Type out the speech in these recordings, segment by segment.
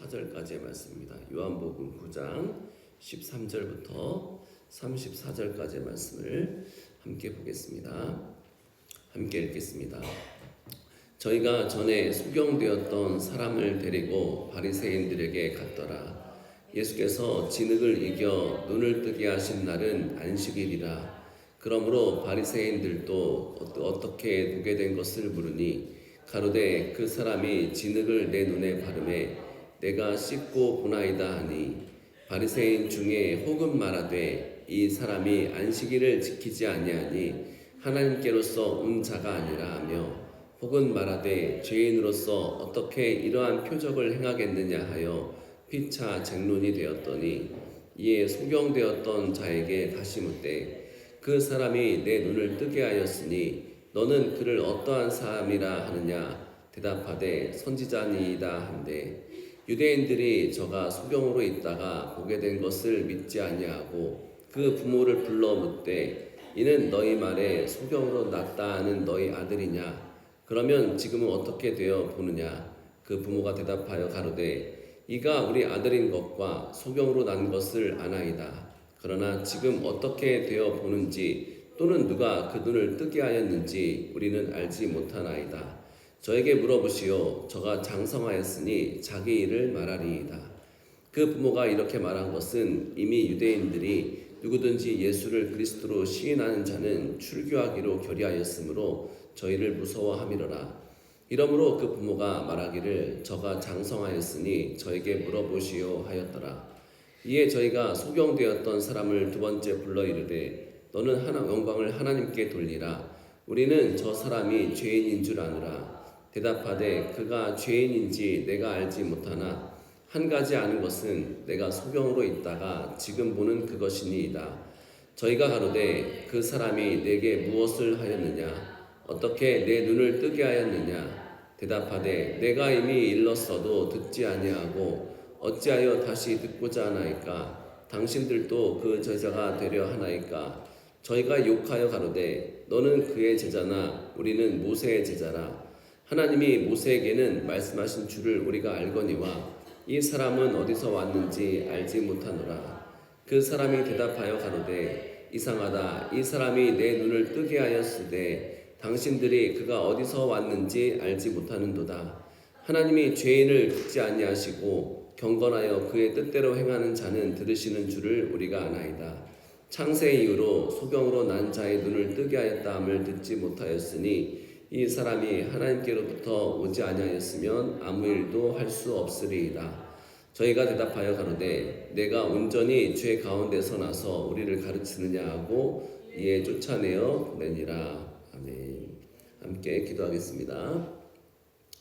34절까지의 말씀입니다. 요한복음 9장 13절부터 34절까지의 말씀을 함께 보겠습니다. 함께 읽겠습니다. 저희가 전에 소경되었던 사람을 데리고 바리새인들에게 갔더라. 예수께서 진흙을 이겨 눈을 뜨게 하신 날은 안식일이라. 그러므로 바리새인들도 어떻게 보게 된 것을 물으니 가로되 그 사람이 진흙을 내 눈에 바르매 내가 씻고 보나이다 하니, 바리새인 중에 혹은 말하되 이 사람이 안식일을 지키지 아니하니 하나님께로서 온 자가 아니라 하며, 혹은 말하되 죄인으로서 어떻게 이러한 표적을 행하겠느냐 하여 피차 쟁론이 되었더니, 이에 소경되었던 자에게 다시 묻되 그 사람이 내 눈을 뜨게 하였으니 너는 그를 어떠한 사람이라 하느냐? 대답하되 선지자니이다 한데, 유대인들이 저가 소경으로 있다가 보게 된 것을 믿지 아니하고 그 부모를 불러 묻되 이는 너희 말에 소경으로 났다 하는 너희 아들이냐? 그러면 지금은 어떻게 되어 보느냐? 그 부모가 대답하여 가로되 이가 우리 아들인 것과 소경으로 난 것을 아나이다. 그러나 지금 어떻게 되어 보는지 또는 누가 그 눈을 뜨게 하였는지 우리는 알지 못하나이다. 저에게 물어보시오. 저가 장성하였으니 자기 일을 말하리이다. 그 부모가 이렇게 말한 것은 이미 유대인들이 누구든지 예수를 그리스도로 시인하는 자는 출교하기로 결의하였으므로 저희를 무서워함이로라. 이러므로 그 부모가 말하기를 저가 장성하였으니 저에게 물어보시오 하였더라. 이에 저희가 소경되었던 사람을 두 번째 불러 이르되 너는 영광을 하나님께 돌리라. 우리는 저 사람이 죄인인 줄 아노라. 대답하되 그가 죄인인지 내가 알지 못하나 한 가지 아는 것은 내가 소경으로 있다가 지금 보는 그것이니이다. 저희가 가로되 그 사람이 내게 무엇을 하였느냐? 어떻게 내 눈을 뜨게 하였느냐? 대답하되 내가 이미 일렀어도 듣지 아니하고 어찌하여 다시 듣고자 하나이까? 당신들도 그 제자가 되려 하나이까? 저희가 욕하여 가로되 너는 그의 제자나 우리는 모세의 제자라. 하나님이 모세에게는 말씀하신 줄을 우리가 알거니와 이 사람은 어디서 왔는지 알지 못하노라. 그 사람이 대답하여 가로되 이상하다. 이 사람이 내 눈을 뜨게 하였으되 당신들이 그가 어디서 왔는지 알지 못하는도다. 하나님이 죄인을 듣지 아니하시고 경건하여 그의 뜻대로 행하는 자는 들으시는 줄을 우리가 아나이다. 창세 이후로 소경으로 난 자의 눈을 뜨게 하였다 함을 듣지 못하였으니 이 사람이 하나님께로부터 오지 아니하였으면 아무 일도 할 수 없으리이다. 저희가 대답하여 가로되 내가 온전히 죄 가운데서 나서 우리를 가르치느냐 하고 이에 쫓아내어 보내니라. 아멘. 함께 기도하겠습니다.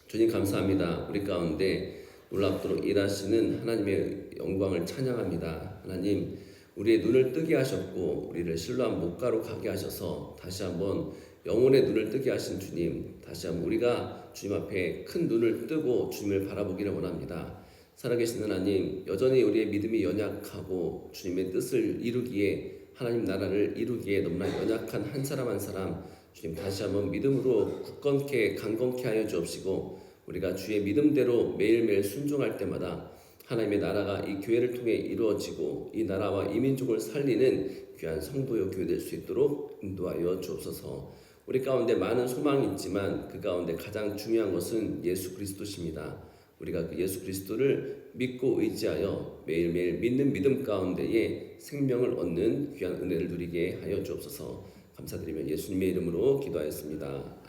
주님 감사합니다. 우리 가운데 놀랍도록 일하시는 하나님의 영광을 찬양합니다. 하나님, 우리의 눈을 뜨게 하셨고 우리를 실로암 목가로 가게 하셔서 다시 한번 영혼의 눈을 뜨게 하신 주님, 다시 한번 우리가 주님 앞에 큰 눈을 뜨고 주님을 바라보기를 원합니다. 살아계신 하나님, 여전히 우리의 믿음이 연약하고 주님의 뜻을 이루기에, 하나님 나라를 이루기에 너무나 연약한 한 사람 한 사람 주님 다시 한번 믿음으로 굳건케 강건케 하여 주옵시고, 우리가 주의 믿음대로 매일매일 순종할 때마다 하나님의 나라가 이 교회를 통해 이루어지고 이 나라와 이 민족을 살리는 귀한 성도요 교회 될 수 있도록 인도하여 주옵소서. 우리 가운데 많은 소망이 있지만 그 가운데 가장 중요한 것은 예수 그리스도십니다. 우리가 그 예수 그리스도를 믿고 의지하여 매일매일 믿는 믿음 가운데에 생명을 얻는 귀한 은혜를 누리게 하여 주옵소서. 감사드리며 예수님의 이름으로 기도하였습니다.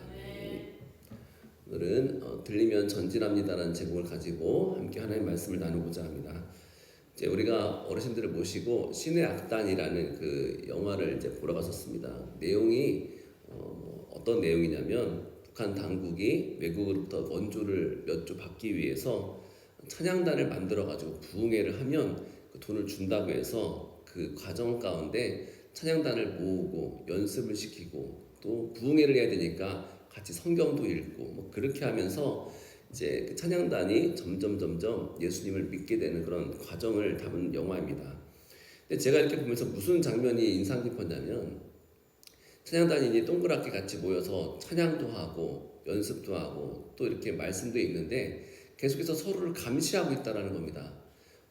오늘은 들리면 전진합니다라는 제목을 가지고 함께 하나님의 말씀을 나누고자 합니다. 이제 우리가 어르신들을 모시고 신의 악단이라는 그 영화를 이제 보러 갔었습니다. 내용이 어떤 내용이냐면 북한 당국이 외국으로부터 원조를 몇 조 받기 위해서 찬양단을 만들어 가지고 부흥회를 하면 그 돈을 준다고 해서 그 과정 가운데 찬양단을 모으고 연습을 시키고 또 부흥회를 해야 되니까 같이 성경도 읽고 뭐 그렇게 하면서 이제 그 찬양단이 점점 예수님을 믿게 되는 그런 과정을 담은 영화입니다. 근데 제가 이렇게 보면서 무슨 장면이 인상 깊었냐면, 찬양단이 이제 동그랗게 같이 모여서 찬양도 하고 연습도 하고 또 이렇게 말씀도 읽는데 계속해서 서로를 감시하고 있다는 겁니다.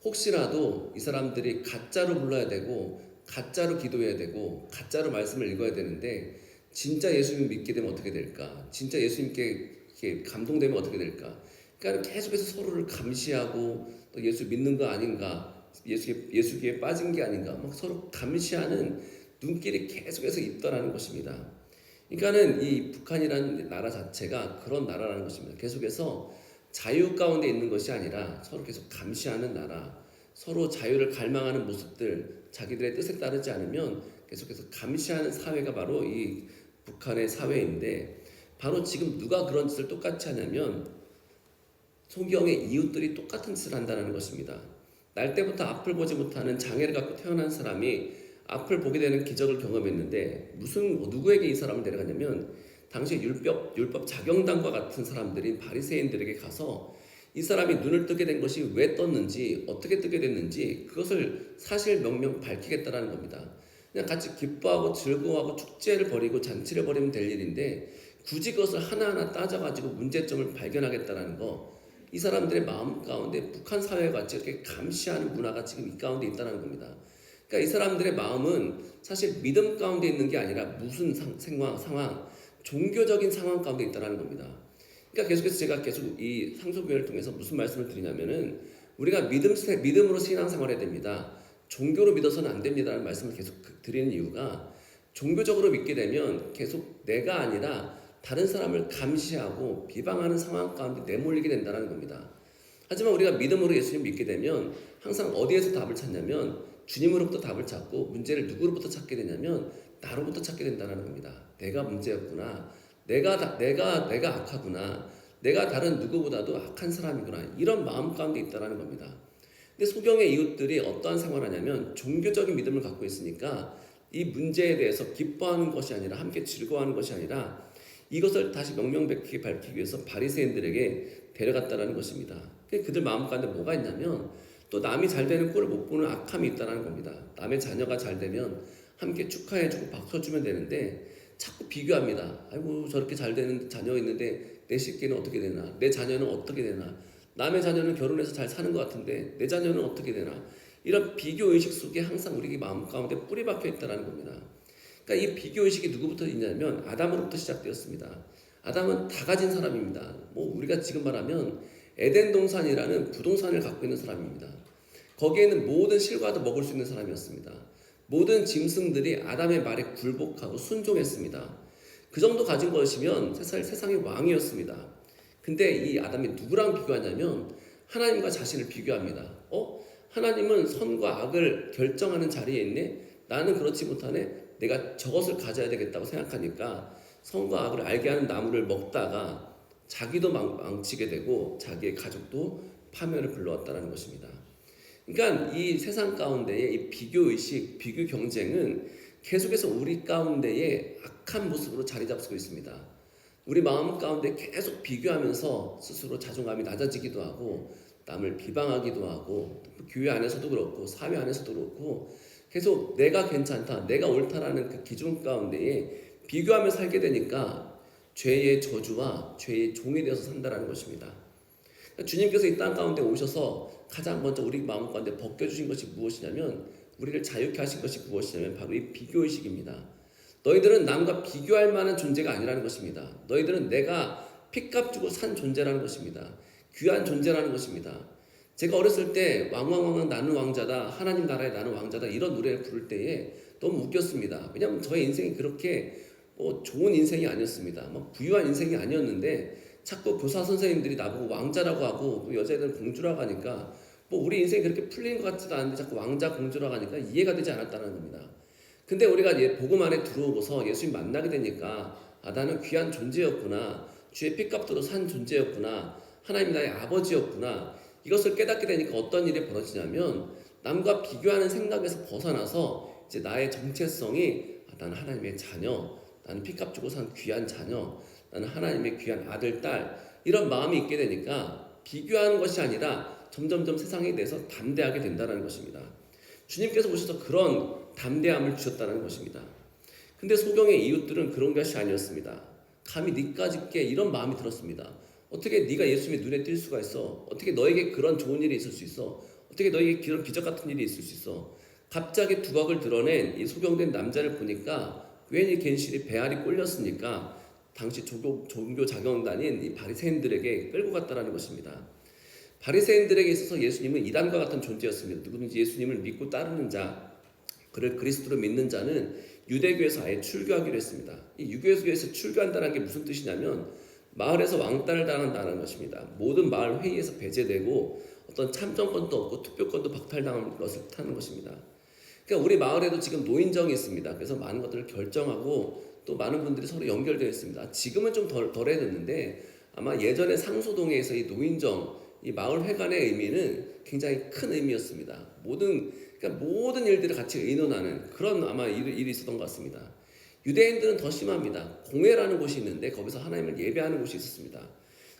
혹시라도 이 사람들이 가짜로 불러야 되고 가짜로 기도해야 되고 가짜로 말씀을 읽어야 되는데 진짜 예수님 믿게 되면 어떻게 될까? 진짜 예수님께 이렇게 감동되면 어떻게 될까? 그러니까 계속해서 서로를 감시하고 또 예수 믿는 거 아닌가? 예수기에 빠진 게 아닌가? 막 서로 감시하는 눈길이 계속해서 있더라는 것입니다. 그러니까는 이 북한이라는 나라 자체가 그런 나라라는 것입니다. 계속해서 자유 가운데 있는 것이 아니라 서로 계속 감시하는 나라, 서로 자유를 갈망하는 모습들, 자기들의 뜻에 따르지 않으면 계속해서 감시하는 사회가 바로 이 북한의 사회인데, 바로 지금 누가 그런 짓을 똑같이 하냐면 소경의 이웃들이 똑같은 짓을 한다는 것입니다. 날 때부터 앞을 보지 못하는 장애를 갖고 태어난 사람이 앞을 보게 되는 기적을 경험했는데 누구에게 이 사람을 데려갔냐면 당시 율법 자경단과 같은 사람들인 바리새인들에게 가서 이 사람이 눈을 뜨게 된 것이 왜 떴는지 어떻게 뜨게 됐는지 그것을 사실 명명 밝히겠다라는 겁니다. 그냥 같이 기뻐하고 즐거워하고 축제를 벌이고 잔치를 벌이면 될 일인데 굳이 그것을 하나하나 따져가지고 문제점을 발견하겠다라는 거, 이 사람들의 마음 가운데 북한 사회와 같이 이렇게 감시하는 문화가 지금 이 가운데 있다는 겁니다. 그러니까 이 사람들의 마음은 사실 믿음 가운데 있는 게 아니라 무슨 상황, 종교적인 상황 가운데 있다는 겁니다. 그러니까 계속해서 제가 계속 이 상소교회를 통해서 무슨 말씀을 드리냐면은 우리가 믿음으로 신앙생활해야 됩니다. 종교로 믿어서는 안 됩니다라는 말씀을 계속 드리는 이유가, 종교적으로 믿게 되면 계속 내가 아니라 다른 사람을 감시하고 비방하는 상황 가운데 내몰리게 된다는 겁니다. 하지만 우리가 믿음으로 예수님 믿게 되면 항상 어디에서 답을 찾냐면 주님으로부터 답을 찾고, 문제를 누구로부터 찾게 되냐면 나로부터 찾게 된다는 겁니다. 내가 문제였구나. 내가 악하구나. 내가 다른 누구보다도 악한 사람이구나. 이런 마음 가운데 있다는 겁니다. 근데 소경의 이웃들이 어떠한 생활을 하냐면 종교적인 믿음을 갖고 있으니까 이 문제에 대해서 기뻐하는 것이 아니라 함께 즐거워하는 것이 아니라 이것을 다시 명명백백히 밝히기 위해서 바리새인들에게 데려갔다라는 것입니다. 그들 마음 가운데 뭐가 있냐면 또 남이 잘 되는 꼴을 못 보는 악함이 있다는 겁니다. 남의 자녀가 잘 되면 함께 축하해주고 박수주면 되는데 자꾸 비교합니다. 아이고 저렇게 잘 되는 자녀 있는데 내 새끼는 어떻게 되나, 내 자녀는 어떻게 되나, 남의 자녀는 결혼해서 잘 사는 것 같은데 내 자녀는 어떻게 되나, 이런 비교의식 속에 항상 우리 마음 가운데 뿌리 박혀 있다는 겁니다. 그러니까 이 비교의식이 누구부터 있냐면 아담으로부터 시작되었습니다. 아담은 다 가진 사람입니다. 뭐 우리가 지금 말하면 에덴 동산이라는 부동산을 갖고 있는 사람입니다. 거기에는 모든 실과도 먹을 수 있는 사람이었습니다. 모든 짐승들이 아담의 말에 굴복하고 순종했습니다. 그 정도 가진 것이면 세상의 왕이었습니다. 근데 이 아담이 누구랑 비교하냐면 하나님과 자신을 비교합니다. 하나님은 선과 악을 결정하는 자리에 있네? 나는 그렇지 못하네? 내가 저것을 가져야 되겠다고 생각하니까 선과 악을 알게 하는 나무를 먹다가 자기도 망치게 되고 자기의 가족도 파멸을 불러왔다는 것입니다. 그러니까 이 세상 가운데의 이 비교의식, 비교 경쟁은 계속해서 우리 가운데에 악한 모습으로 자리 잡수고 있습니다. 우리 마음 가운데 계속 비교하면서 스스로 자존감이 낮아지기도 하고 남을 비방하기도 하고, 교회 안에서도 그렇고 사회 안에서도 그렇고 계속 내가 괜찮다, 내가 옳다라는 그 기준 가운데에 비교하며 살게 되니까 죄의 저주와 죄의 종이 되어서 산다는 것입니다. 주님께서 이 땅 가운데 오셔서 가장 먼저 우리 마음 가운데 벗겨주신 것이 무엇이냐면, 우리를 자유케 하신 것이 무엇이냐면 바로 이 비교의식입니다. 너희들은 남과 비교할 만한 존재가 아니라는 것입니다. 너희들은 내가 핏값 주고 산 존재라는 것입니다. 귀한 존재라는 것입니다. 제가 어렸을 때 왕왕왕왕 나는 왕자다, 하나님 나라에 나는 왕자다, 이런 노래를 부를 때에 너무 웃겼습니다. 왜냐하면 저의 인생이 그렇게 좋은 인생이 아니었습니다. 부유한 인생이 아니었는데 자꾸 교사 선생님들이 나보고 왕자라고 하고 여자애들은 공주라고 하니까 우리 인생이 그렇게 풀리는 것 같지도 않은데 자꾸 왕자 공주라고 하니까 이해가 되지 않았다는 겁니다. 근데 우리가 복음 안에 들어오고서 예수님 만나게 되니까 나는 귀한 존재였구나, 주의 핏값으로 산 존재였구나, 하나님이 나의 아버지였구나, 이것을 깨닫게 되니까 어떤 일이 벌어지냐면 남과 비교하는 생각에서 벗어나서 이제 나의 정체성이 나는 하나님의 자녀, 나는 핏값 주고 산 귀한 자녀, 나는 하나님의 귀한 아들, 딸, 이런 마음이 있게 되니까 비교하는 것이 아니라 점점점 세상에 대해서 담대하게 된다는 것입니다. 주님께서 오셔서 그런 담대함을 주셨다는 것입니다. 근데 소경의 이웃들은 그런 것이 아니었습니다. 감히 니까짓 게 이런 마음이 들었습니다. 어떻게 네가 예수님의 눈에 띌 수가 있어? 어떻게 너에게 그런 좋은 일이 있을 수 있어? 어떻게 너에게 그런 기적 같은 일이 있을 수 있어? 갑자기 두각을 드러낸 이 소경된 남자를 보니까 괜히 괜시리 배알이 꼴렸으니까 당시 종교 자경단인 이 바리새인들에게 끌고 갔다라는 것입니다. 바리새인들에게 있어서 예수님은 이단과 같은 존재였습니다. 누구든지 예수님을 믿고 따르는 자, 그를 그리스도로 믿는 자는 유대교에서 아예 출교하기로 했습니다. 이 유대교에서 출교한다는 게 무슨 뜻이냐면 마을에서 왕따를 당한다는 것입니다. 모든 마을 회의에서 배제되고 어떤 참정권도 없고 투표권도 박탈당하는 것을 뜻하는 것입니다. 그러니까 우리 마을에도 지금 노인정이 있습니다. 그래서 많은 것들을 결정하고 또 많은 분들이 서로 연결되어 있습니다. 지금은 좀 덜해졌는데 아마 예전에 상소동에서 이 노인정, 이 마을 회관의 의미는 굉장히 큰 의미였습니다. 그러니까 모든 일들을 같이 의논하는 그런 아마 일이 있었던 것 같습니다. 유대인들은 더 심합니다. 공회라는 곳이 있는데 거기서 하나님을 예배하는 곳이 있었습니다.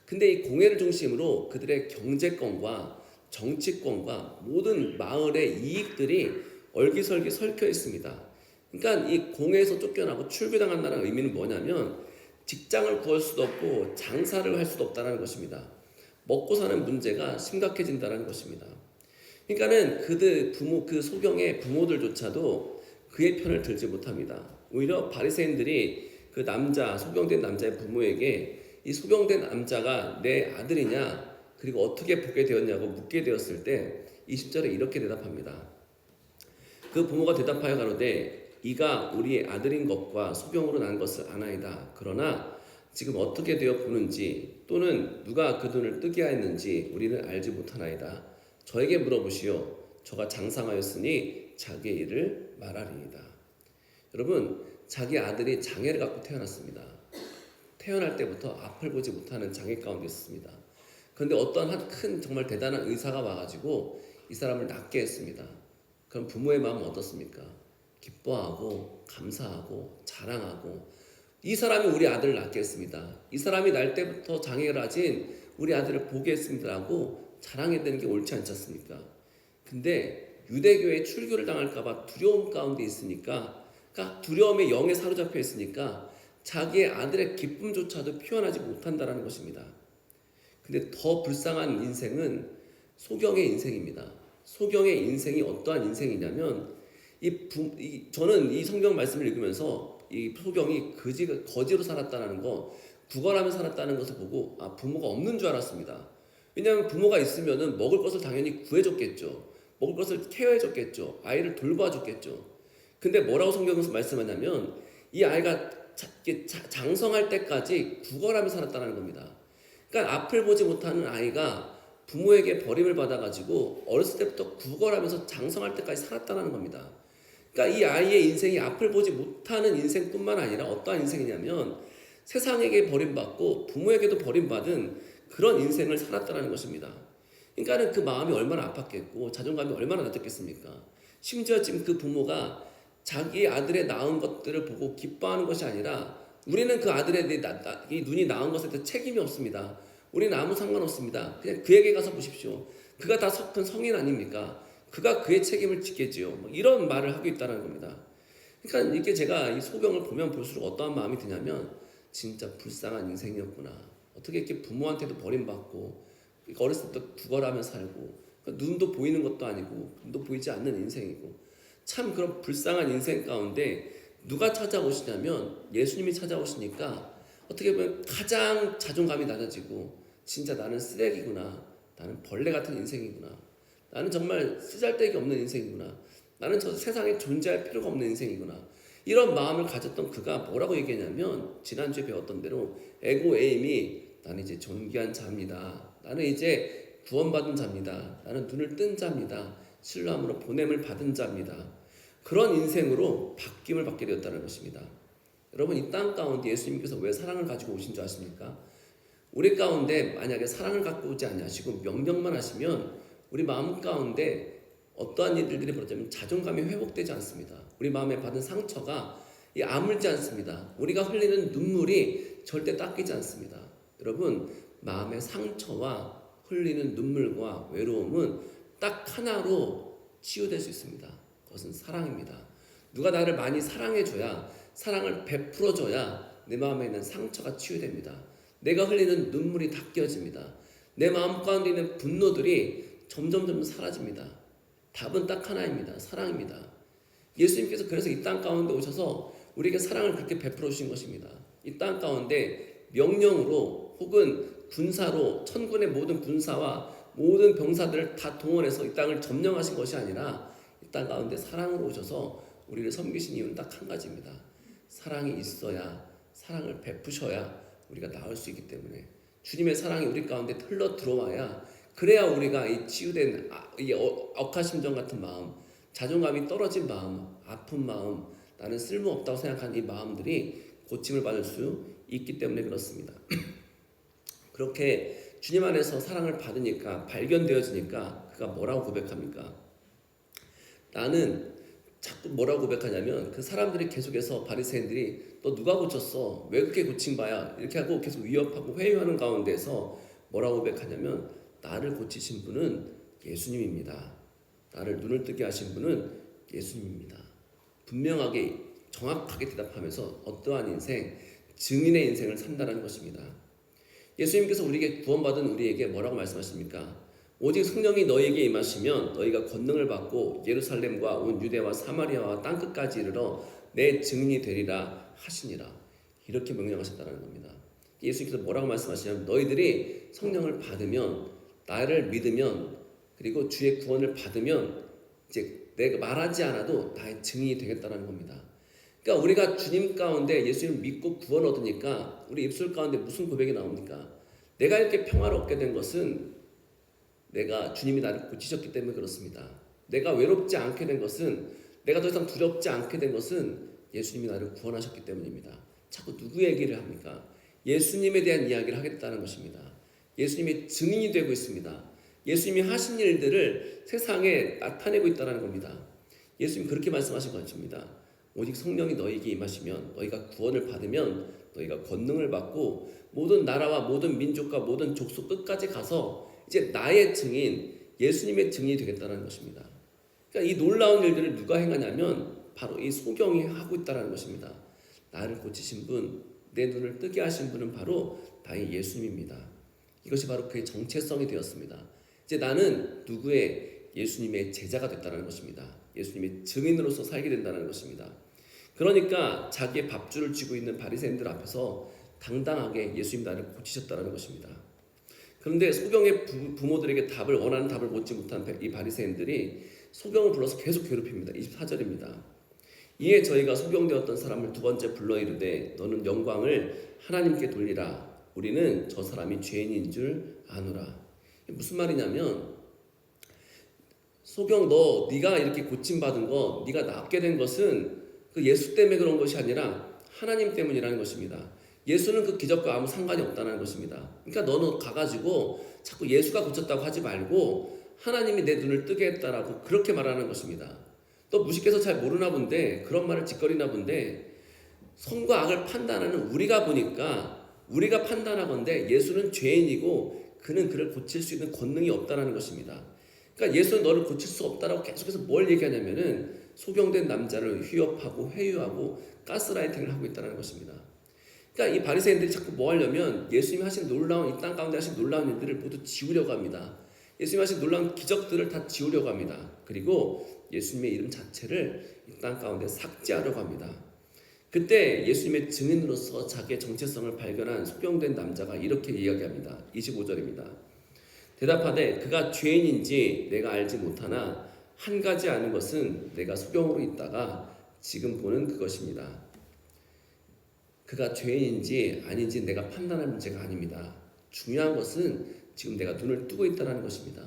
근데 이 공회를 중심으로 그들의 경제권과 정치권과 모든 마을의 이익들이 얼기설기 설켜 있습니다. 그러니까 이 공회에서 쫓겨나고 출교당한다는 의미는 뭐냐면 직장을 구할 수도 없고 장사를 할 수도 없다는 것입니다. 먹고 사는 문제가 심각해진다는 것입니다. 그러니까는 그 소경의 부모들조차도 그의 편을 들지 못합니다. 오히려 바리새인들이 그 소경된 남자의 부모에게 이 소경된 남자가 내 아들이냐 그리고 어떻게 보게 되었냐고 묻게 되었을 때 20절에 이렇게 대답합니다. 그 부모가 대답하여 가로되 이가 우리의 아들인 것과 소경으로 난 것을 아나이다. 그러나 지금 어떻게 되어 보는지 또는 누가 그 눈을 뜨게 하였는지 우리는 알지 못하나이다. 저에게 물어보시오. 저가 장상하였으니 자기의 일을 말하리이다. 여러분, 자기 아들이 장애를 갖고 태어났습니다. 태어날 때부터 앞을 보지 못하는 장애 가운데 있었습니다. 그런데 어떤 큰 정말 대단한 의사가 와가지고 이 사람을 낫게 했습니다. 그럼 부모의 마음은 어떻습니까? 기뻐하고 감사하고 자랑하고 이 사람이 우리 아들을 낳게 했습니다. 이 사람이 날 때부터 장애를 가진 우리 아들을 보게 했습니다라고 자랑해야 되는 게 옳지 않지 않습니까? 근데 유대교에 출교를 당할까봐 두려움 가운데 있으니까 그러니까 두려움의 영에 사로잡혀 있으니까 자기의 아들의 기쁨조차도 표현하지 못한다는 것입니다. 근데 더 불쌍한 인생은 소경의 인생입니다. 소경의 인생이 어떠한 인생이냐면 저는 이 성경 말씀을 읽으면서 이 소경이 거지로 살았다는 거, 구걸하며 살았다는 것을 보고 부모가 없는 줄 알았습니다. 왜냐하면 부모가 있으면은 먹을 것을 당연히 구해줬겠죠. 먹을 것을 케어해줬겠죠. 아이를 돌봐줬겠죠. 근데 뭐라고 성경에서 말씀하냐면 이 아이가 장성할 때까지 구걸하며 살았다는 겁니다. 그러니까 앞을 보지 못하는 아이가 부모에게 버림을 받아가지고 어렸을 때부터 구걸하면서 장성할 때까지 살았다는 겁니다. 그러니까 이 아이의 인생이 앞을 보지 못하는 인생뿐만 아니라 어떠한 인생이냐면 세상에게 버림받고 부모에게도 버림받은 그런 인생을 살았다는 것입니다. 그러니까 그 마음이 얼마나 아팠겠고 자존감이 얼마나 낮았겠습니까? 심지어 지금 그 부모가 자기 아들의 낳은 것들을 보고 기뻐하는 것이 아니라 우리는 그 아들의 이 눈이 낳은 것에 대해 책임이 없습니다. 우리는 아무 상관없습니다. 그냥 그에게 가서 보십시오. 그가 다 큰 성인 아닙니까? 그가 그의 책임을 지겠지요. 이런 말을 하고 있다는 겁니다. 그러니까 이게 제가 이 소경을 보면 볼수록 어떠한 마음이 드냐면 진짜 불쌍한 인생이었구나. 어떻게 이렇게 부모한테도 버림받고 어렸을 때 구걸하며 살고 눈도 보이는 것도 아니고 눈도 보이지 않는 인생이고 참 그런 불쌍한 인생 가운데 누가 찾아오시냐면 예수님이 찾아오시니까 어떻게 보면 가장 자존감이 낮아지고 진짜 나는 쓰레기구나. 나는 벌레 같은 인생이구나. 나는 정말 쓰잘데기 없는 인생이구나. 나는 저 세상에 존재할 필요가 없는 인생이구나. 이런 마음을 가졌던 그가 뭐라고 얘기했냐면 지난주에 배웠던 대로 에고에임이 나는 이제 존귀한 자입니다. 나는 이제 구원받은 자입니다. 나는 눈을 뜬 자입니다. 신뢰함으로 보냄을 받은 자입니다. 그런 인생으로 바뀜을 받게 되었다는 것입니다. 여러분 이 땅 가운데 예수님께서 왜 사랑을 가지고 오신 줄 아십니까? 우리 가운데 만약에 사랑을 갖고 오지 아니하시고 명령만 하시면 우리 마음 가운데 어떠한 일들이 벌어지면 자존감이 회복되지 않습니다. 우리 마음에 받은 상처가 아물지 않습니다. 우리가 흘리는 눈물이 절대 닦이지 않습니다. 여러분 마음의 상처와 흘리는 눈물과 외로움은 딱 하나로 치유될 수 있습니다. 그것은 사랑입니다. 누가 나를 많이 사랑해줘야 사랑을 베풀어줘야 내 마음에 있는 상처가 치유됩니다. 내가 흘리는 눈물이 닦여집니다. 내 마음 가운데 있는 분노들이 점점 사라집니다. 답은 딱 하나입니다. 사랑입니다. 예수님께서 그래서 이 땅 가운데 오셔서 우리에게 사랑을 그렇게 베풀어 주신 것입니다. 이 땅 가운데 명령으로 혹은 군사로 천군의 모든 군사와 모든 병사들을 다 동원해서 이 땅을 점령하신 것이 아니라 이 땅 가운데 사랑으로 오셔서 우리를 섬기신 이유는 딱 한 가지입니다. 사랑이 있어야, 사랑을 베푸셔야 우리가 나올 수 있기 때문에, 주님의 사랑이 우리 가운데 흘러 들어와야, 그래야 우리가 이 치유된 이 억하심정 같은 마음, 자존감이 떨어진 마음, 아픈 마음, 나는 쓸모없다고 생각하는 이 마음들이 고침을 받을 수 있기 때문에 그렇습니다. 그렇게 주님 안에서 사랑을 받으니까, 발견되어지니까 그가 뭐라고 고백합니까? 나는, 자꾸 뭐라고 고백하냐면, 그 사람들이 계속해서 바리새인들이 너 누가 고쳤어? 왜 그렇게 고친 바야? 이렇게 하고 계속 위협하고 회유하는 가운데서 뭐라고 고백하냐면, 나를 고치신 분은 예수님입니다. 나를 눈을 뜨게 하신 분은 예수님입니다. 분명하게 정확하게 대답하면서 어떠한 인생, 증인의 인생을 산다는 것입니다. 예수님께서 우리에게 구원받은 우리에게 뭐라고 말씀하십니까? 오직 성령이 너희에게 임하시면 너희가 권능을 받고 예루살렘과 온 유대와 사마리아와 땅끝까지 이르러 내 증인이 되리라 하시니라. 이렇게 명령하셨다는 겁니다. 예수님께서 뭐라고 말씀하시냐면, 너희들이 성령을 받으면, 나를 믿으면, 그리고 주의 구원을 받으면 이제 내가 말하지 않아도 나의 증인이 되겠다는 겁니다. 그러니까 우리가 주님 가운데 예수님을 믿고 구원 얻으니까 우리 입술 가운데 무슨 고백이 나옵니까? 내가 이렇게 평화를 얻게 된 것은 내가 주님이 나를 고치셨기 때문에 그렇습니다. 내가 외롭지 않게 된 것은, 내가 더 이상 두렵지 않게 된 것은 예수님이 나를 구원하셨기 때문입니다. 자꾸 누구 얘기를 합니까? 예수님에 대한 이야기를 하겠다는 것입니다. 예수님의 증인이 되고 있습니다. 예수님이 하신 일들을 세상에 나타내고 있다는 겁니다. 예수님 그렇게 말씀하신 것입니다. 오직 성령이 너희에게 임하시면, 너희가 구원을 받으면 너희가 권능을 받고 모든 나라와 모든 민족과 모든 족속 끝까지 가서 이제 나의 증인, 예수님의 증인이 되겠다는 것입니다. 그러니까 이 놀라운 일들을 누가 행하냐면 바로 이 소경이 하고 있다는 것입니다. 나를 고치신 분, 내 눈을 뜨게 하신 분은 바로 나의 예수님입니다. 이것이 바로 그의 정체성이 되었습니다. 이제 나는 누구의, 예수님의 제자가 됐다는 것입니다. 예수님의 증인으로서 살게 된다는 것입니다. 그러니까 자기의 밥줄을 쥐고 있는 바리새인들 앞에서 당당하게 예수님 나를 고치셨다는 것입니다. 그런데 소경의 부모들에게 원하는 답을 묻지 못한 이 바리새인들이 소경을 불러서 계속 괴롭힙니다. 24절입니다. 이에 저희가 소경되었던 사람을 두 번째 불러 이르되 너는 영광을 하나님께 돌리라. 우리는 저 사람이 죄인인 줄 아노라. 무슨 말이냐면, 소경 네가 이렇게 고침받은 거, 네가 낫게 된 것은 그 예수 때문에 그런 것이 아니라 하나님 때문이라는 것입니다. 예수는 그 기적과 아무 상관이 없다는 것입니다. 그러니까 너는 가가지고 자꾸 예수가 고쳤다고 하지 말고 하나님이 내 눈을 뜨게 했다라고 그렇게 말하는 것입니다. 또 무식해서 잘 모르나 본데, 그런 말을 짓거리나 본데, 선과 악을 판단하는 우리가 보니까 우리가 판단하건대 예수는 죄인이고 그는 그를 고칠 수 있는 권능이 없다는 것입니다. 그러니까 예수는 너를 고칠 수 없다라고 계속해서 뭘 얘기하냐면은 소경된 남자를 위협하고 회유하고 가스라이팅을 하고 있다는 것입니다. 그러니까 이 바리새인들이 자꾸 뭐 하려면 예수님이 하신 놀라운, 이 땅 가운데 하신 놀라운 일들을 모두 지우려고 합니다. 예수님이 하신 놀라운 기적들을 다 지우려고 합니다. 그리고 예수님의 이름 자체를 이 땅 가운데 삭제하려고 합니다. 그때 예수님의 증인으로서 자기의 정체성을 발견한 소경된 남자가 이렇게 이야기합니다. 25절입니다. 대답하되 그가 죄인인지 내가 알지 못하나 한 가지 아는 것은 내가 소경으로 있다가 지금 보는 그것입니다. 그가 죄인인지 아닌지 내가 판단할 문제가 아닙니다. 중요한 것은 지금 내가 눈을 뜨고 있다는 것입니다.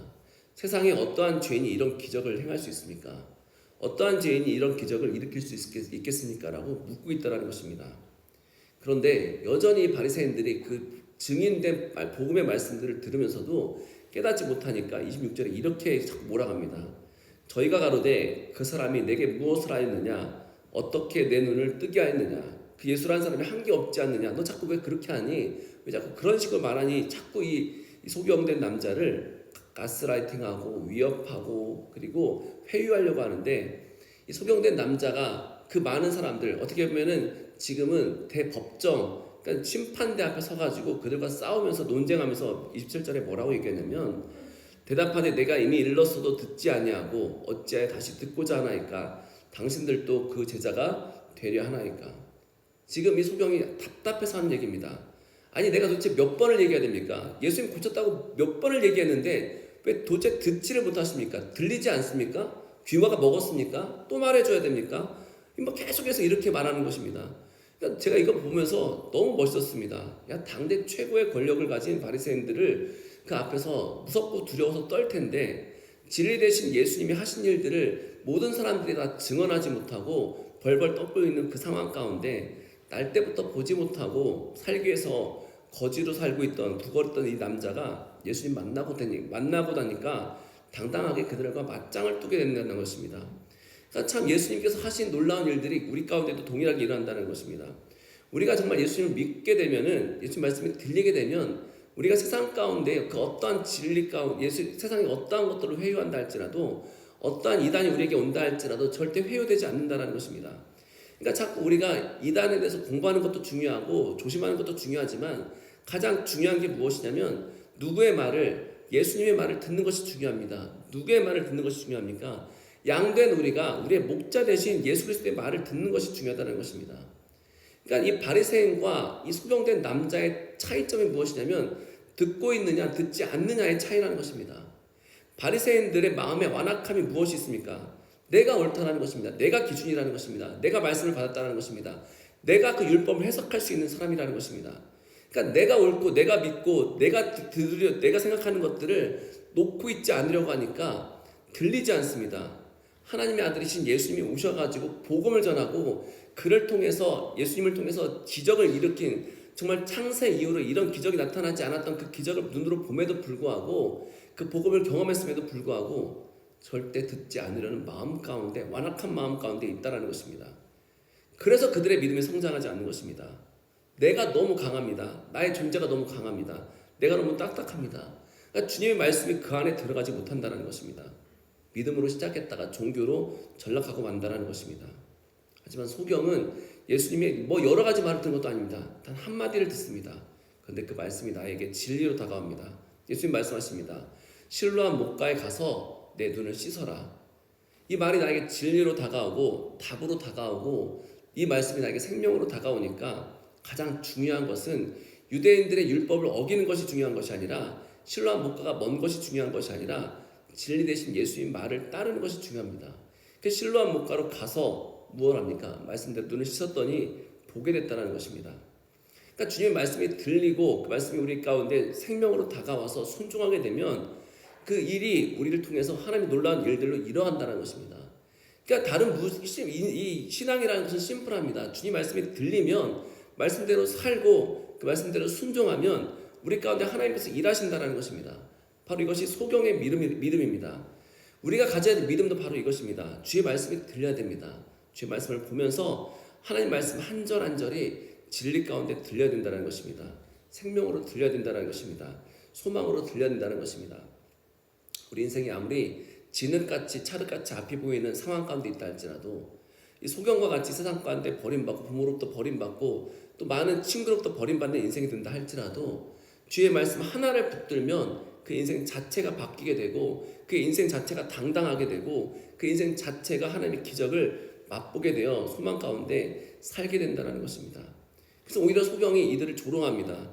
세상에 어떠한 죄인이 이런 기적을 행할 수 있습니까? 어떠한 죄인이 이런 기적을 일으킬 수 있겠습니까? 라고 묻고 있다는 것입니다. 그런데 여전히 바리새인들이 그 증인된 복음의 말씀들을 들으면서도 깨닫지 못하니까 26절에 이렇게 자꾸 몰아갑니다. 저희가 가로되 그 사람이 내게 무엇을 하였느냐? 어떻게 내 눈을 뜨게 하였느냐? 그 예수라는 사람이 한 게 없지 않느냐? 너 자꾸 왜 그렇게 하니? 왜 자꾸 그런 식으로 말하니? 자꾸 이 소경된 남자를 가스라이팅하고 위협하고 그리고 회유하려고 하는데, 이 소경된 남자가 그 많은 사람들, 어떻게 보면은 지금은 대법정, 그러니까 심판대 앞에 서가지고 그들과 싸우면서 논쟁하면서 27절에 뭐라고 얘기했냐면 대답하되 내가 이미 일렀어도 듣지 아니하고 어찌하여 다시 듣고자 하나이까 당신들도 그 제자가 되려 하나이까. 지금 이 소경이 답답해서 하는 얘기입니다. 아니 내가 도대체 몇 번을 얘기해야 됩니까? 예수님 고쳤다고 몇 번을 얘기했는데 왜 도대체 듣지를 못하십니까? 들리지 않습니까? 귀마가 먹었습니까? 또 말해줘야 됩니까? 뭐 계속해서 이렇게 말하는 것입니다. 그러니까 제가 이거 보면서 너무 멋있었습니다. 야, 당대 최고의 권력을 가진 바리새인들을 그 앞에서 무섭고 두려워서 떨 텐데 진리 대신 예수님이 하신 일들을 모든 사람들이 다 증언하지 못하고 벌벌 떠고 있는 그 상황 가운데 날 때부터 보지 못하고 살기 위해서 거지로 살고 있던 구걸했던 이 남자가 예수님 만나고 나니까 당당하게 그들과 맞짱을 뜨게 된다는 것입니다. 그러니까 참 예수님께서 하신 놀라운 일들이 우리 가운데도 동일하게 일어난다는 것입니다. 우리가 정말 예수님을 믿게 되면은 예수님 말씀이 들리게 되면 우리가 세상 가운데 그 어떠한 진리 가운데 세상에 어떠한 것들을 회유한다 할지라도 어떠한 이단이 우리에게 온다 할지라도 절대 회유되지 않는다는 것입니다. 그러니까 자꾸 우리가 이단에 대해서 공부하는 것도 중요하고 조심하는 것도 중요하지만 가장 중요한 게 무엇이냐면 누구의 말을 예수님의 말을 듣는 것이 중요합니다. 누구의 말을 듣는 것이 중요합니까? 양된 우리가 우리의 목자 대신 예수 그리스도의 말을 듣는 것이 중요하다는 것입니다. 그러니까 이 바리새인과 이 소경된 남자의 차이점이 무엇이냐면 듣고 있느냐 듣지 않느냐의 차이라는 것입니다. 바리새인들의 마음의 완악함이 무엇이 있습니까? 내가 옳다라는 것입니다. 내가 기준이라는 것입니다. 내가 말씀을 받았다는 것입니다. 내가 그 율법을 해석할 수 있는 사람이라는 것입니다. 그러니까 내가 옳고 내가 믿고 내가 생각하는 것들을 놓고 있지 않으려고 하니까 들리지 않습니다. 하나님의 아들이신 예수님이 오셔가지고 복음을 전하고 그를 통해서 예수님을 통해서 기적을 일으킨 정말 창세 이후로 이런 기적이 나타나지 않았던 그 기적을 눈으로 봄에도 불구하고 그 복음을 경험했음에도 불구하고 절대 듣지 않으려는 마음 가운데 완악한 마음 가운데 있다라는 것입니다. 그래서 그들의 믿음이 성장하지 않는 것입니다. 내가 너무 강합니다. 나의 존재가 너무 강합니다. 내가 너무 딱딱합니다. 그러니까 주님의 말씀이 그 안에 들어가지 못한다는 것입니다. 믿음으로 시작했다가 종교로 전락하고 만다라는 것입니다. 하지만 소경은 예수님의 여러 가지 말을 듣는 것도 아닙니다. 단 한마디를 듣습니다. 그런데 그 말씀이 나에게 진리로 다가옵니다. 예수님 말씀하십니다. 실로암 목가에 가서 내 눈을 씻어라. 이 말이 나에게 진리로 다가오고 답으로 다가오고 이 말씀이 나에게 생명으로 다가오니까 가장 중요한 것은 유대인들의 율법을 어기는 것이 중요한 것이 아니라 실로암 목가가 먼 것이 중요한 것이 아니라 진리 대신 예수님 말을 따르는 것이 중요합니다. 그 실로암 목가로 가서 무엇을 합니까? 말씀대로 눈을 씻었더니 보게 됐다는 것입니다. 그러니까 주님의 말씀이 들리고 그 말씀이 우리 가운데 생명으로 다가와서 순종하게 되면 그 일이 우리를 통해서 하나님의 놀라운 일들로 일어난다는 것입니다. 그러니까 이 신앙이라는 것은 심플합니다. 주님 말씀이 들리면 말씀대로 살고 그 말씀대로 순종하면 우리 가운데 하나님께서 일하신다는 것입니다. 바로 이것이 소경의 믿음입니다. 우리가 가져야 될 믿음도 바로 이것입니다. 주의 말씀이 들려야 됩니다. 주의 말씀을 보면서 하나님 말씀 한 절 한 절이 진리 가운데 들려야 된다는 것입니다. 생명으로 들려야 된다는 것입니다. 소망으로 들려야 된다는 것입니다. 우리 인생이 아무리 진흙같이 찰흙같이 앞이 보이는 상황 가운데 있다 할지라도 이 소경과 같이 세상 가운데 버림받고 부모로부터 버림받고 또 많은 친구로부터 버림받는 인생이 된다 할지라도 주의 말씀 하나를 붙들면 그 인생 자체가 바뀌게 되고 그 인생 자체가 당당하게 되고 그 인생 자체가 하나님의 기적을 맛보게 되어 소망 가운데 살게 된다는 것입니다. 그래서 오히려 소경이 이들을 조롱합니다.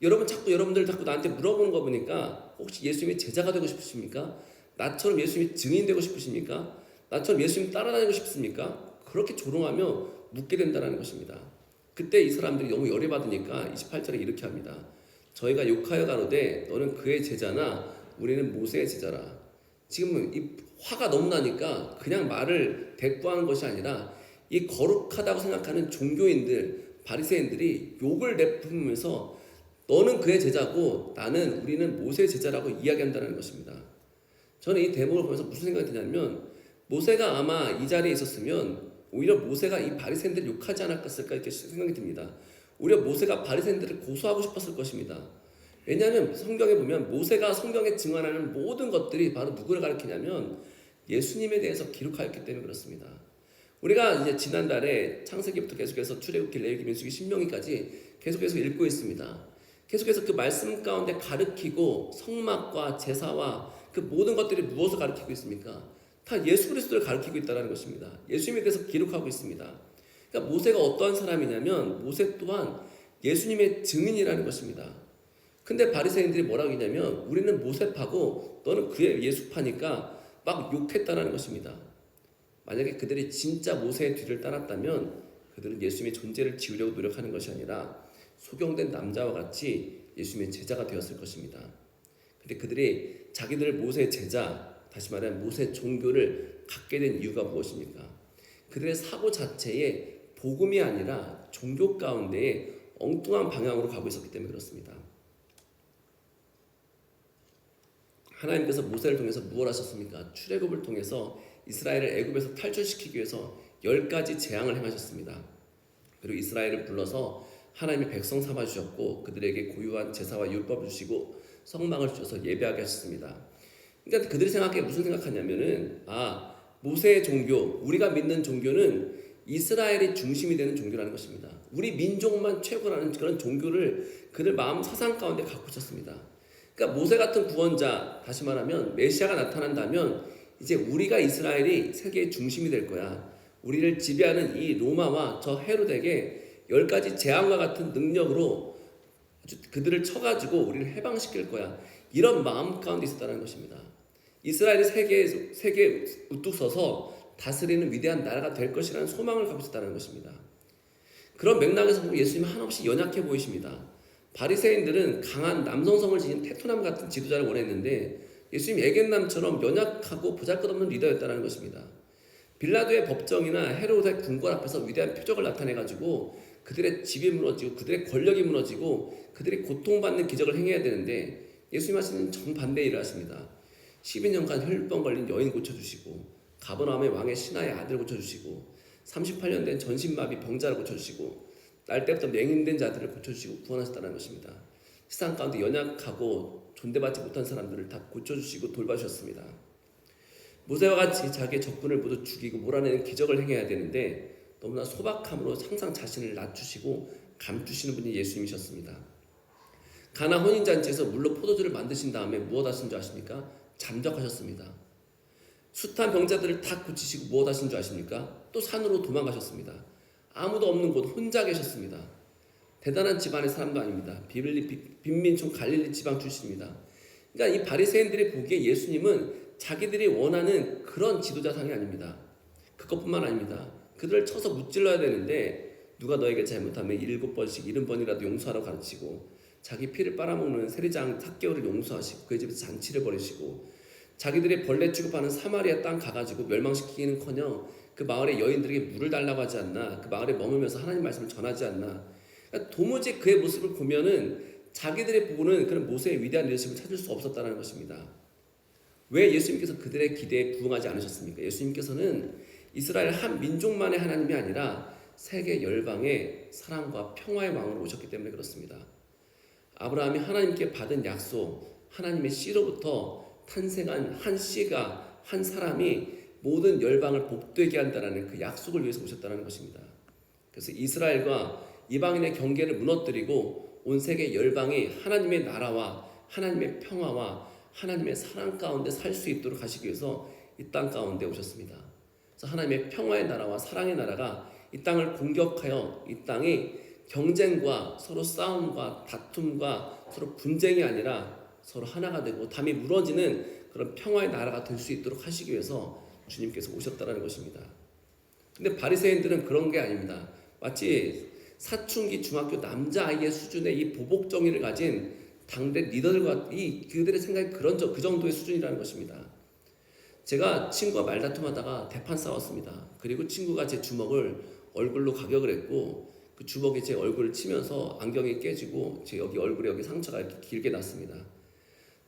여러분들 자꾸 나한테 물어보는 거 보니까 혹시 예수님의 제자가 되고 싶으십니까? 나처럼 예수님의 증인 되고 싶으십니까? 나처럼 예수님 따라다니고 싶습니까? 그렇게 조롱하며 묻게 된다는 것입니다. 그때 이 사람들이 너무 열이 받으니까 28절에 이렇게 합니다. 저희가 욕하여 가로되 너는 그의 제자나 우리는 모세의 제자라. 지금 이 화가 너무 나니까 그냥 말을 대꾸한 것이 아니라 이 거룩하다고 생각하는 종교인들, 바리새인들이 욕을 내뿜으면서 너는 그의 제자고 우리는 모세의 제자라고 이야기한다는 것입니다. 저는 이 대목을 보면서 무슨 생각이 드냐면 모세가 아마 이 자리에 있었으면 오히려 모세가 이 바리새인들을 욕하지 않았을까 이렇게 생각이 듭니다. 오히려 모세가 바리새인들을 고소하고 싶었을 것입니다. 왜냐하면 성경에 보면 모세가 성경에 증언하는 모든 것들이 바로 누구를 가리키냐면 예수님에 대해서 기록하였기 때문에 그렇습니다. 우리가 이제 지난달에 창세기부터 계속해서 출애굽기, 레위기, 민수기, 신명기까지 계속해서 읽고 있습니다. 계속해서 그 말씀 가운데 가르치고 성막과 제사와 그 모든 것들이 무엇을 가르치고 있습니까? 다 예수 그리스도를 가르치고 있다는 것입니다. 예수님에 대해서 기록하고 있습니다. 그러니까 모세가 어떠한 사람이냐면 모세 또한 예수님의 증인이라는 것입니다. 근데 바리새인들이 뭐라고 했냐면 우리는 모세파고 너는 그의 예수파니까 막 욕했다는 것입니다. 만약에 그들이 진짜 모세의 뒤를 따랐다면 그들은 예수님의 존재를 지우려고 노력하는 것이 아니라 소경된 남자와 같이 예수님의 제자가 되었을 것입니다. 근데 그들이 자기들 모세의 제자, 다시 말하면 모세 종교를 갖게 된 이유가 무엇입니까? 그들의 사고 자체에 복음이 아니라 종교 가운데에 엉뚱한 방향으로 가고 있었기 때문에 그렇습니다. 하나님께서 모세를 통해서 무엇을 하셨습니까? 출애굽을 통해서 이스라엘을 애굽에서 탈출시키기 위해서 10가지 재앙을 행하셨습니다. 그리고 이스라엘을 불러서 하나님의 백성 삼아주셨고 그들에게 고유한 제사와 율법을 주시고 성막을 주셔서 예배하게 하셨습니다. 그러니까 그들이 무슨 생각하냐면은 모세의 종교, 우리가 믿는 종교는 이스라엘이 중심이 되는 종교라는 것입니다. 우리 민족만 최고라는 그런 종교를 그들 마음 사상 가운데 갖고 있었습니다. 그러니까 모세 같은 구원자, 다시 말하면 메시아가 나타난다면 이제 우리가 이스라엘이 세계의 중심이 될 거야. 우리를 지배하는 이 로마와 저 헤롯에게 10가지 재앙과 같은 능력으로 아주 그들을 쳐가지고 우리를 해방시킬 거야. 이런 마음 가운데 있었다는 것입니다. 이스라엘이 세계에 우뚝 서서 다스리는 위대한 나라가 될 것이라는 소망을 갖고 있었다는 것입니다. 그런 맥락에서 보면 예수님은 한없이 연약해 보이십니다. 바리새인들은 강한 남성성을 지닌 테토남 같은 지도자를 원했는데 예수님 애견남처럼 연약하고 보잘것없는 리더였다는 것입니다. 빌라도의 법정이나 헤롯의 궁궐 앞에서 위대한 표적을 나타내가지고 그들의 집이 무너지고 그들의 권력이 무너지고 그들이 고통받는 기적을 행해야 되는데 예수님 하시는 정반대의 일을 하십니다. 12년간 혈병 걸린 여인 고쳐주시고 가버나움의 왕의 신하의 아들 고쳐주시고 38년 된 전신마비 병자를 고쳐주시고 날 때부터 맹인된 자들을 고쳐주시고 구원하셨다는 것입니다. 세상 가운데 연약하고 존대받지 못한 사람들을 다 고쳐주시고 돌봐주셨습니다. 모세와 같이 자기의 적군을 모두 죽이고 몰아내는 기적을 행해야 되는데 너무나 소박함으로 항상 자신을 낮추시고 감추시는 분이 예수님이셨습니다. 가나 혼인잔치에서 물로 포도주를 만드신 다음에 무엇 하신 줄 아십니까? 잠적하셨습니다. 숱한 병자들을 다 고치시고 무엇 하신 줄 아십니까? 또 산으로 도망가셨습니다. 아무도 없는 곳 혼자 계셨습니다. 대단한 집안의 사람도 아닙니다. 빈민촌 갈릴리 지방 출신입니다. 그러니까 이 바리새인들이 보기에 예수님은 자기들이 원하는 그런 지도자상이 아닙니다. 그것뿐만 아닙니다. 그들을 쳐서 무찔러야 되는데 누가 너에게 잘못하면 7번씩 70번이라도 용서하라고 가르치고 자기 피를 빨아먹는 세리장 삭개오를 용서하시고 그의 집에서 잔치를 벌이시고 자기들이 벌레 취급하는 사마리아 땅 가가지고 멸망시키기는커녕 그 마을의 여인들에게 물을 달라고 하지 않나, 그 마을에 머물면서 하나님 말씀을 전하지 않나. 그러니까 도무지 그의 모습을 보면은 자기들이 보는 그런 모세의 위대한 리더십을 찾을 수 없었다는 것입니다. 왜 예수님께서 그들의 기대에 부응하지 않으셨습니까? 예수님께서는 이스라엘 한 민족만의 하나님이 아니라 세계 열방의 사랑과 평화의 왕으로 오셨기 때문에 그렇습니다. 아브라함이 하나님께 받은 약속, 하나님의 씨로부터 탄생한 한 씨가, 한 사람이 모든 열방을 복되게 한다는 그 약속을 위해서 오셨다는 것입니다. 그래서 이스라엘과 이방인의 경계를 무너뜨리고 온 세계 열방이 하나님의 나라와 하나님의 평화와 하나님의 사랑 가운데 살 수 있도록 하시기 위해서 이 땅 가운데 오셨습니다. 그래서 하나님의 평화의 나라와 사랑의 나라가 이 땅을 공격하여 이 땅이 경쟁과 서로 싸움과 다툼과 서로 분쟁이 아니라 서로 하나가 되고 담이 무너지는 그런 평화의 나라가 될 수 있도록 하시기 위해서 주님께서 오셨다는 것입니다. 근데 바리새인들은 그런 게 아닙니다. 마치 사춘기 중학교 남자아이의 수준의 이 보복정의를 가진 당대 리더들과 그들의 생각이 그 정도의 수준이라는 것입니다. 제가 친구와 말다툼하다가 대판 싸웠습니다. 그리고 친구가 제 주먹을 얼굴로 가격을 했고 그 주먹이 제 얼굴을 치면서 안경이 깨지고 제 얼굴에 여기 상처가 이렇게 길게 났습니다.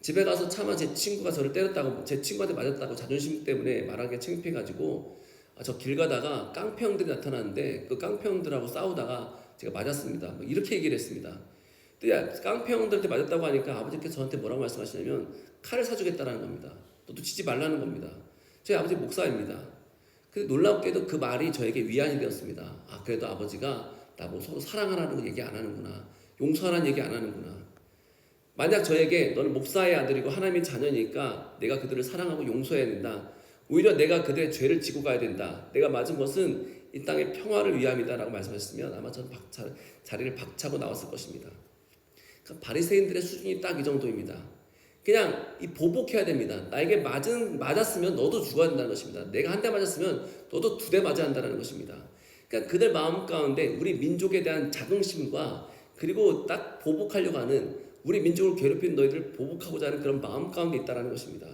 집에 가서 차마 제 친구가 저를 때렸다고, 제 친구한테 맞았다고 자존심 때문에 말하기가 창피해가지고 저 길 가다가 깡패 형들이 나타났는데 그 깡패 형들하고 싸우다가 제가 맞았습니다. 뭐 이렇게 얘기를 했습니다. 근데 깡패 형들한테 맞았다고 하니까 아버지께서 저한테 뭐라고 말씀하시냐면 칼을 사주겠다라는 겁니다. 너도 치지 말라는 겁니다. 저희 아버지 목사입니다. 근데 놀랍게도 그 말이 저에게 위안이 되었습니다. 아, 그래도 아버지가 나보고 서로 사랑하라는 얘기 안 하는구나. 용서하라는 얘기 안 하는구나. 만약 저에게 너는 목사의 아들이고 하나님의 자녀니까 내가 그들을 사랑하고 용서해야 된다. 오히려 내가 그들의 죄를 지고 가야 된다. 내가 맞은 것은 이 땅의 평화를 위함이다라고 말씀하셨으면 아마 저는 자리를 박차고 나왔을 것입니다. 그러니까 바리새인들의 수준이 딱 이 정도입니다. 그냥 이 보복해야 됩니다. 나에게 맞았으면 너도 죽어야 한다는 것입니다. 내가 한 대 맞았으면 너도 두 대 맞아야 한다는 것입니다. 그러니까 그들 마음 가운데 우리 민족에 대한 자긍심과 그리고 딱 보복하려고 하는 우리 민족을 괴롭힌 너희들을 보복하고자 하는 그런 마음 가운데 있다는 것입니다.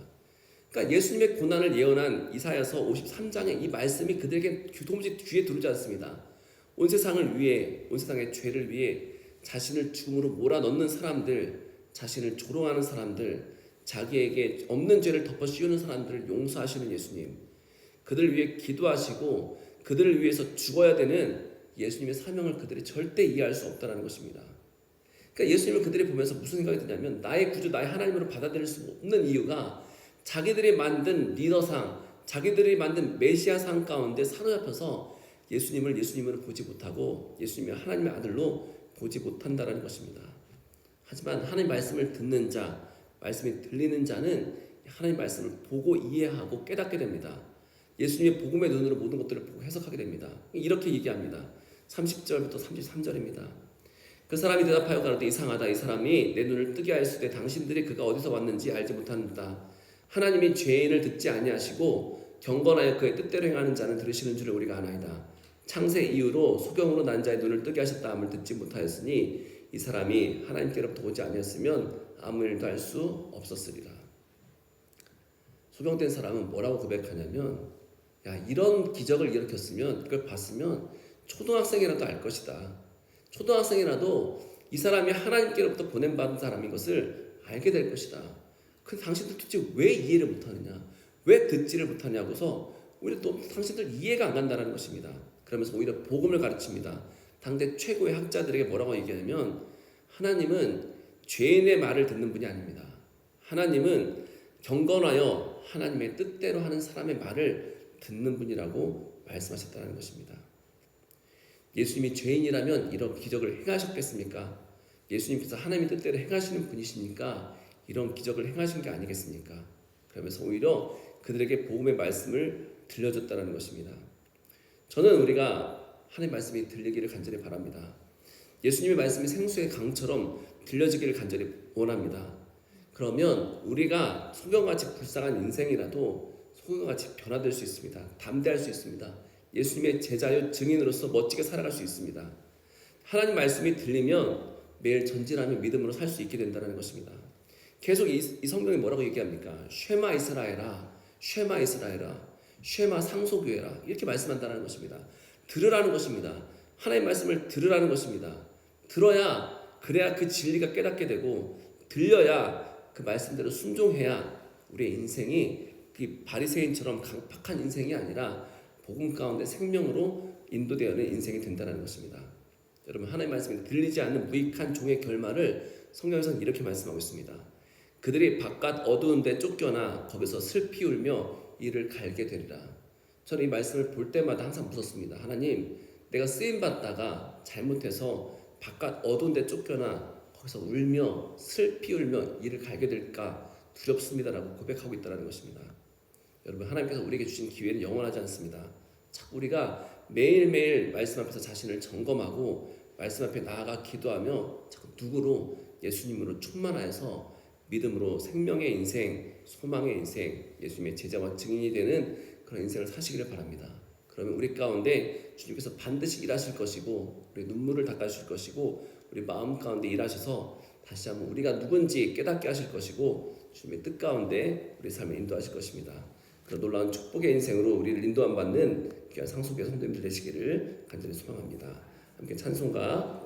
그러니까 예수님의 고난을 예언한 이사야서 53장의 이 말씀이 그들에게 도무지 귀에 들어오지 않습니다. 온 세상을 위해, 온 세상의 죄를 위해 자신을 죽음으로 몰아넣는 사람들, 자신을 조롱하는 사람들, 자기에게 없는 죄를 덮어 씌우는 사람들을 용서하시는 예수님, 그들을 위해 기도하시고 그들을 위해서 죽어야 되는 예수님의 사명을 그들이 절대 이해할 수 없다는 것입니다. 그러니까 예수님을 그들이 보면서 무슨 생각이 드냐면 나의 구주, 나의 하나님으로 받아들일 수 없는 이유가 자기들이 만든 리더상, 자기들이 만든 메시아상 가운데 사로잡혀서 예수님을 예수님으로 보지 못하고 예수님을 하나님의 아들로 보지 못한다는 것입니다. 하지만 하나님 말씀을 듣는 자, 말씀이 들리는 자는 하나님 말씀을 보고 이해하고 깨닫게 됩니다. 예수님의 복음의 눈으로 모든 것들을 보고 해석하게 됩니다. 이렇게 얘기합니다. 30절부터 33절입니다. 그 사람이 대답하여 가로되 이상하다. 이 사람이 내 눈을 뜨게 하였으되 당신들이 그가 어디서 왔는지 알지 못한다. 하나님이 죄인을 듣지 아니하시고 경건하여 그의 뜻대로 행하는 자는 들으시는 줄을 우리가 아나이다. 창세 이후로 소경으로 난 자의 눈을 뜨게 하셨다 함을 듣지 못하였으니 이 사람이 하나님께로부터 오지 아니었으면 아무 일도 할 수 없었으리라. 소경된 사람은 뭐라고 고백하냐면 야, 이런 기적을 일으켰으면 이걸 봤으면 초등학생이라도 알 것이다. 초등학생이라도 이 사람이 하나님께로부터 보냄받은 사람인 것을 알게 될 것이다. 근데 당신들 도대체 왜 이해를 못하느냐? 왜 듣지를 못하냐고서 오히려 또 당신들 이해가 안 간다는 것입니다. 그러면서 오히려 복음을 가르칩니다. 당대 최고의 학자들에게 뭐라고 얘기하냐면 하나님은 죄인의 말을 듣는 분이 아닙니다. 하나님은 경건하여 하나님의 뜻대로 하는 사람의 말을 듣는 분이라고 말씀하셨다는 것입니다. 예수님이 죄인이라면 이런 기적을 행하셨겠습니까? 예수님께서 하나님의 뜻대로 행하시는 분이시니까 이런 기적을 행하신 게 아니겠습니까? 그러면서 오히려 그들에게 복음의 말씀을 들려줬다는 것입니다. 저는 우리가 하나님의 말씀이 들리기를 간절히 바랍니다. 예수님의 말씀이 생수의 강처럼 들려지기를 간절히 원합니다. 그러면 우리가 소경같이 불쌍한 인생이라도 소경같이 변화될 수 있습니다. 담대할 수 있습니다. 예수님의 제자요 증인으로서 멋지게 살아갈 수 있습니다. 하나님 말씀이 들리면 매일 전진하며 믿음으로 살 수 있게 된다는 것입니다. 계속 이 성경이 뭐라고 얘기합니까? 쉐마 이스라엘아, 쉐마 이스라엘아, 쉐마 상속교회라 이렇게 말씀한다는 것입니다. 들으라는 것입니다. 하나님 말씀을 들으라는 것입니다. 들어야 그래야 그 진리가 깨닫게 되고 들려야 그 말씀대로 순종해야 우리의 인생이 바리새인처럼 강팍한 인생이 아니라 복음 가운데 생명으로 인도되어는 인생이 된다는 것입니다. 여러분 하나님 말씀이 들리지 않는 무익한 종의 결말을 성경에서는 이렇게 말씀하고 있습니다. 그들이 바깥 어두운 데 쫓겨나 거기서 슬피 울며 이를 갈게 되리라. 저는 이 말씀을 볼 때마다 항상 무섭습니다. 하나님 내가 쓰임받다가 잘못해서 바깥 어두운 데 쫓겨나 거기서 울며 슬피 울며 이를 갈게 될까 두렵습니다라고 고백하고 있다는 것입니다. 여러분 하나님께서 우리에게 주신 기회는 영원하지 않습니다. 자꾸 우리가 매일매일 말씀 앞에서 자신을 점검하고 말씀 앞에 나아가 기도하며 자꾸 누구로 예수님으로 충만하여서 믿음으로 생명의 인생, 소망의 인생, 예수님의 제자와 증인이 되는 그런 인생을 사시기를 바랍니다. 그러면 우리 가운데 주님께서 반드시 일하실 것이고 우리 눈물을 닦아주실 것이고 우리 마음 가운데 일하셔서 다시 한번 우리가 누군지 깨닫게 하실 것이고 주님의 뜻 가운데 우리 삶을 인도하실 것입니다. 그런 놀라운 축복의 인생으로 우리를 인도함 받는 귀한 상속의 성도님들 되시기를 간절히 소망합니다. 함께 찬송가